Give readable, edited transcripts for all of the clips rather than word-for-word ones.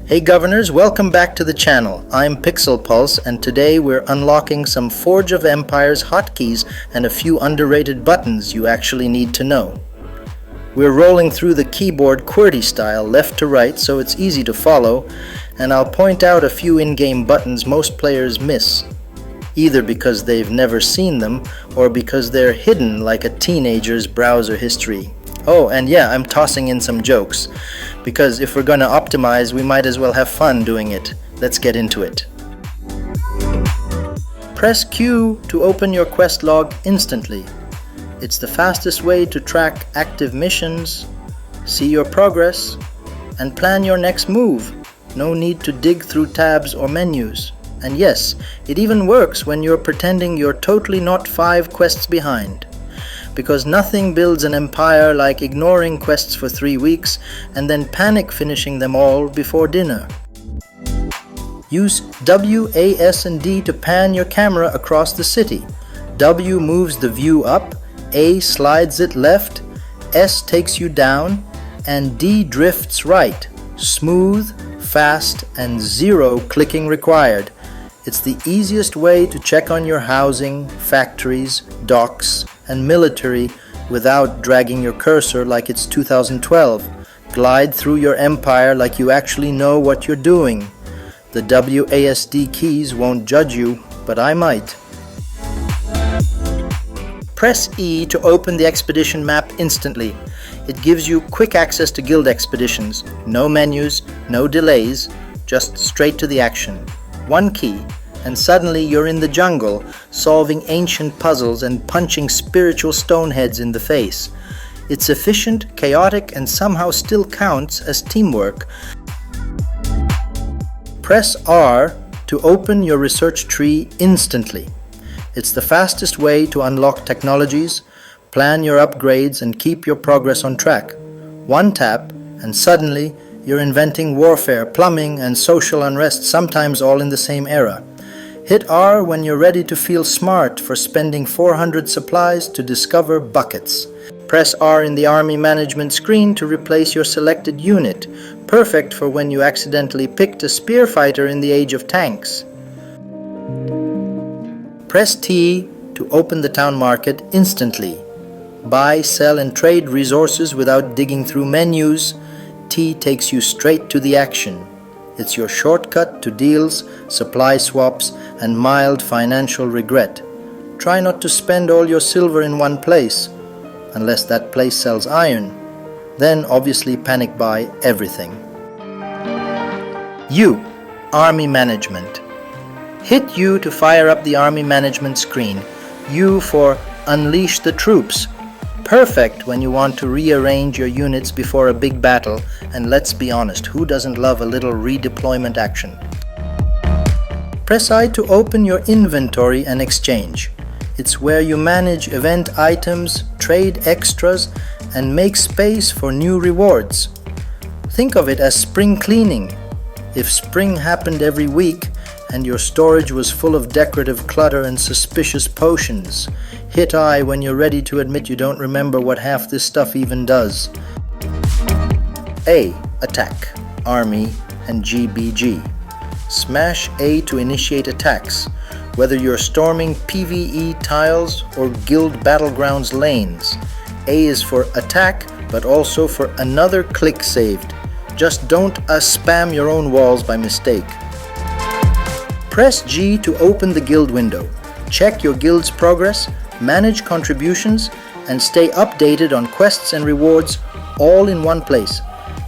Hey governors, welcome back to the channel. I'm Pixel Pulse and today we're unlocking some Forge of Empires hotkeys and a few underrated buttons you actually need to know. We're rolling through the keyboard QWERTY style left to right so it's easy to follow, and I'll point out a few in-game buttons most players miss, either because they've never seen them or because they're hidden like a teenager's browser history. Oh, and yeah, I'm tossing in some jokes, because if we're gonna optimize, we might as well have fun doing it. Let's get into it. Press Q to open your quest log instantly. It's the fastest way to track active missions, see your progress, and plan your next move. No need to dig through tabs or menus. And yes, it even works when you're pretending you're totally not 5 quests behind. Because nothing builds an empire like ignoring quests for 3 weeks and then panic finishing them all before dinner. Use W, A, S, and D to pan your camera across the city. W moves the view up, A slides it left, S takes you down, and D drifts right. Smooth, fast, and 0 clicking required. It's the easiest way to check on your housing, factories, docks, and military without dragging your cursor like it's 2012. Glide through your empire like you actually know what you're doing. The WASD keys won't judge you, but I might. Press E to open the expedition map instantly. It gives you quick access to guild expeditions. No menus, no delays, just straight to the action. One key, and suddenly you're in the jungle, solving ancient puzzles and punching spiritual stoneheads in the face. It's efficient, chaotic, and somehow still counts as teamwork. Press R to open your research tree instantly. It's the fastest way to unlock technologies, plan your upgrades, and keep your progress on track. One tap, and suddenly you're inventing warfare, plumbing, and social unrest, sometimes all in the same era. Hit R when you're ready to feel smart for spending 400 supplies to discover buckets. Press R in the army management screen to replace your selected unit, perfect for when you accidentally picked a spear fighter in the age of tanks. Press T to open the town market instantly. Buy, sell, and trade resources without digging through menus. T takes you straight to the action. It's your shortcut to deals, supply swaps, and mild financial regret. Try not to spend all your silver in one place, unless that place sells iron. Then obviously panic buy everything. U, Army Management. Hit U to fire up the Army Management screen. U for Unleash the Troops. Perfect when you want to rearrange your units before a big battle, and let's be honest, who doesn't love a little redeployment action? Press I to open your inventory and exchange. It's where you manage event items, trade extras, and make space for new rewards. Think of it as spring cleaning. If spring happened every week and your storage was full of decorative clutter and suspicious potions, hit I when you're ready to admit you don't remember what half this stuff even does. A, Attack, Army, and GBG. Smash A to initiate attacks, whether you're storming PvE tiles or Guild Battlegrounds lanes. A is for attack, but also for another click saved. Just don't spam your own walls by mistake. Press G to open the guild window. Check your guild's progress, manage contributions, and stay updated on quests and rewards all in one place.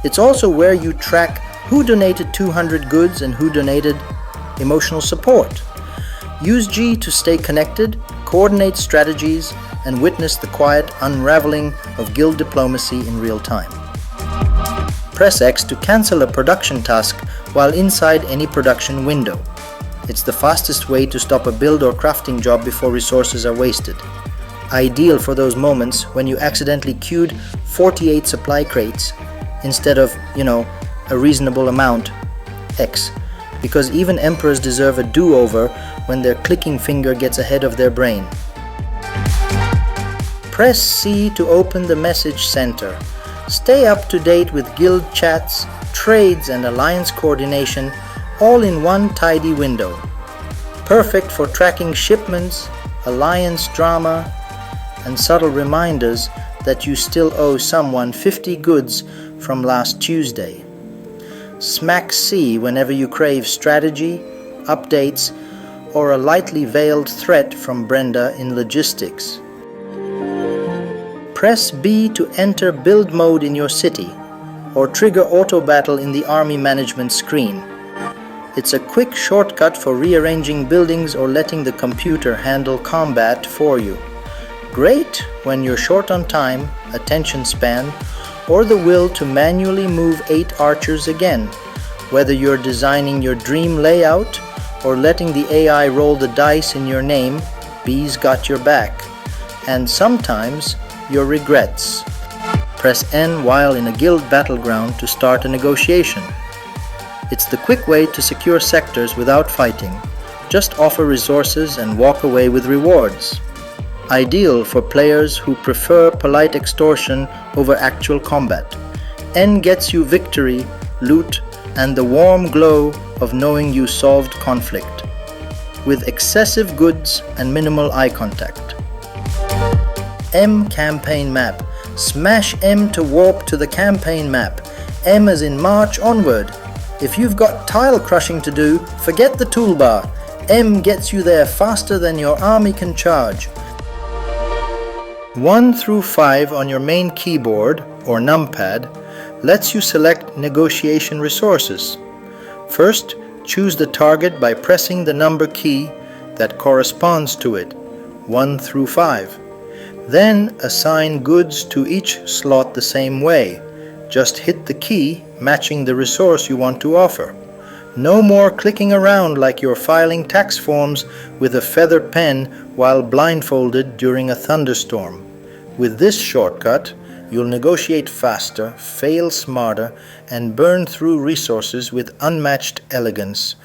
It's also where you track who donated 200 goods and who donated emotional support. Use G to stay connected, coordinate strategies, and witness the quiet unraveling of guild diplomacy in real time. Press X to cancel a production task while inside any production window. It's the fastest way to stop a build or crafting job before resources are wasted. Ideal for those moments when you accidentally queued 48 supply crates instead of, a reasonable amount, X, because even emperors deserve a do-over when their clicking finger gets ahead of their brain. Press C to open the message center. Stay up to date with guild chats, trades and alliance coordination all in one tidy window. Perfect for tracking shipments, alliance drama, and subtle reminders that you still owe someone 50 goods from last Tuesday. Smack C whenever you crave strategy, updates, or a lightly veiled threat from Brenda in logistics. Press B to enter build mode in your city, or trigger auto battle in the army management screen. It's a quick shortcut for rearranging buildings or letting the computer handle combat for you. Great when you're short on time, attention span, or the will to manually move 8 archers again, whether you're designing your dream layout or letting the AI roll the dice in your name. B's got your back. And sometimes your regrets. Press N while in a guild battleground to start a negotiation. It's the quick way to secure sectors without fighting. Just offer resources and walk away with rewards. Ideal for players who prefer polite extortion over actual combat. N gets you victory, loot, and the warm glow of knowing you solved conflict, with excessive goods and minimal eye contact. M campaign map. Smash M to warp to the campaign map. M as in march onward. If you've got tile crushing to do, forget the toolbar. M gets you there faster than your army can charge. 1 through 5 on your main keyboard, or numpad, lets you select negotiation resources. First, choose the target by pressing the number key that corresponds to it, 1 through 5. Then assign goods to each slot the same way. Just hit the key matching the resource you want to offer. No more clicking around like you're filing tax forms with a feather pen while blindfolded during a thunderstorm. With this shortcut, you'll negotiate faster, fail smarter, and burn through resources with unmatched elegance.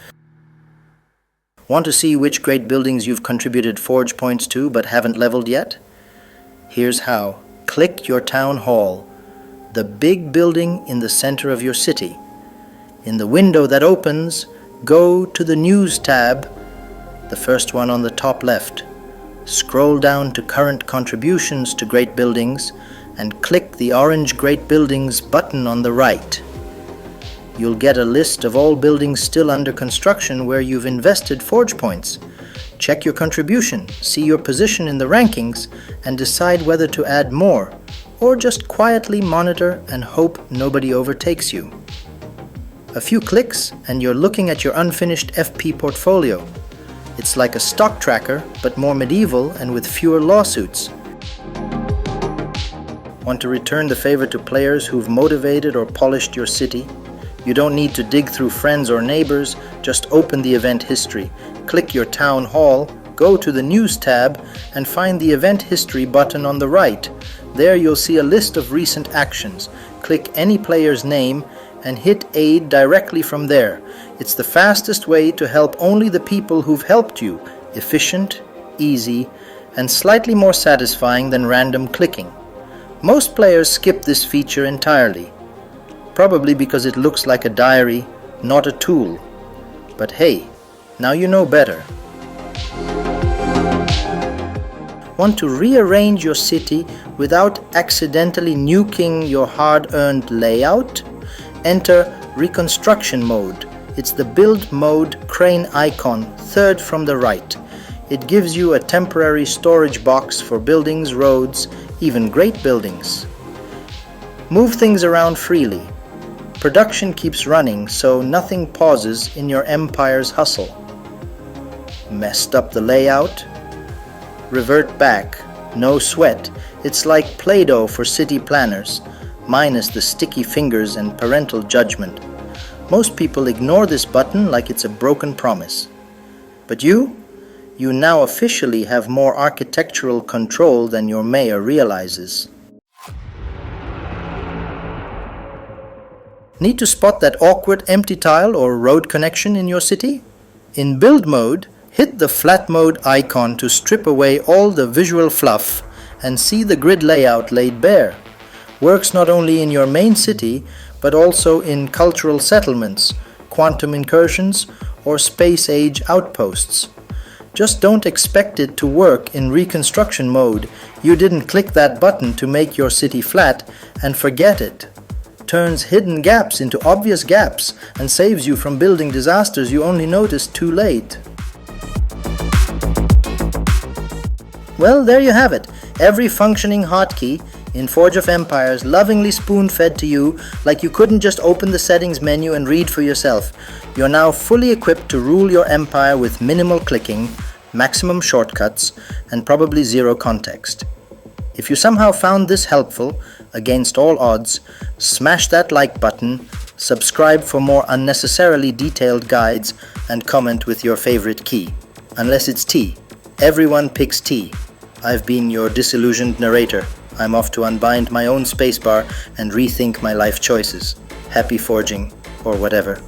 Want to see which great buildings you've contributed forge points to but haven't leveled yet? Here's how. Click your town hall, the big building in the center of your city. In the window that opens, go to the News tab, the first one on the top left. Scroll down to Current Contributions to Great Buildings and click the orange Great Buildings button on the right. You'll get a list of all buildings still under construction where you've invested forge points. Check your contribution, see your position in the rankings, and decide whether to add more, or just quietly monitor and hope nobody overtakes you. A few clicks and you're looking at your unfinished FP portfolio. It's like a stock tracker, but more medieval and with fewer lawsuits. Want to return the favor to players who've motivated or polished your city? You don't need to dig through friends or neighbors, just open the event history. Click your town hall, go to the News tab, and find the event history button on the right. There you'll see a list of recent actions. Click any player's name and hit aid directly from there. It's the fastest way to help only the people who've helped you. Efficient, easy, and slightly more satisfying than random clicking. Most players skip this feature entirely, probably because it looks like a diary, not a tool. But hey, now you know better. Want to rearrange your city without accidentally nuking your hard-earned layout? Enter Reconstruction Mode. It's the build mode crane icon, third from the right. It gives you a temporary storage box for buildings, roads, even great buildings. Move things around freely. Production keeps running, so nothing pauses in your empire's hustle. Messed up the layout? Revert back. No sweat. It's like Play-Doh for city planners, minus the sticky fingers and parental judgment. Most people ignore this button like it's a broken promise. But you now officially have more architectural control than your mayor realizes. Need to spot that awkward empty tile or road connection in your city? In build mode, hit the flat mode icon to strip away all the visual fluff and see the grid layout laid bare. Works not only in your main city, but also in cultural settlements, quantum incursions, or space-age outposts. Just don't expect it to work in Reconstruction Mode. You didn't click that button to make your city flat, and forget it. Turns hidden gaps into obvious gaps and saves you from building disasters you only noticed too late. Well, there you have it. Every functioning hotkey in Forge of Empires lovingly spoon-fed to you like you couldn't just open the settings menu and read for yourself. You're now fully equipped to rule your empire with minimal clicking, maximum shortcuts, and probably zero context. If you somehow found this helpful, against all odds, smash that like button, subscribe for more unnecessarily detailed guides, and comment with your favorite key. Unless it's T. Everyone picks T. I've been your disillusioned narrator. I'm off to unbind my own spacebar and rethink my life choices. Happy forging, or whatever.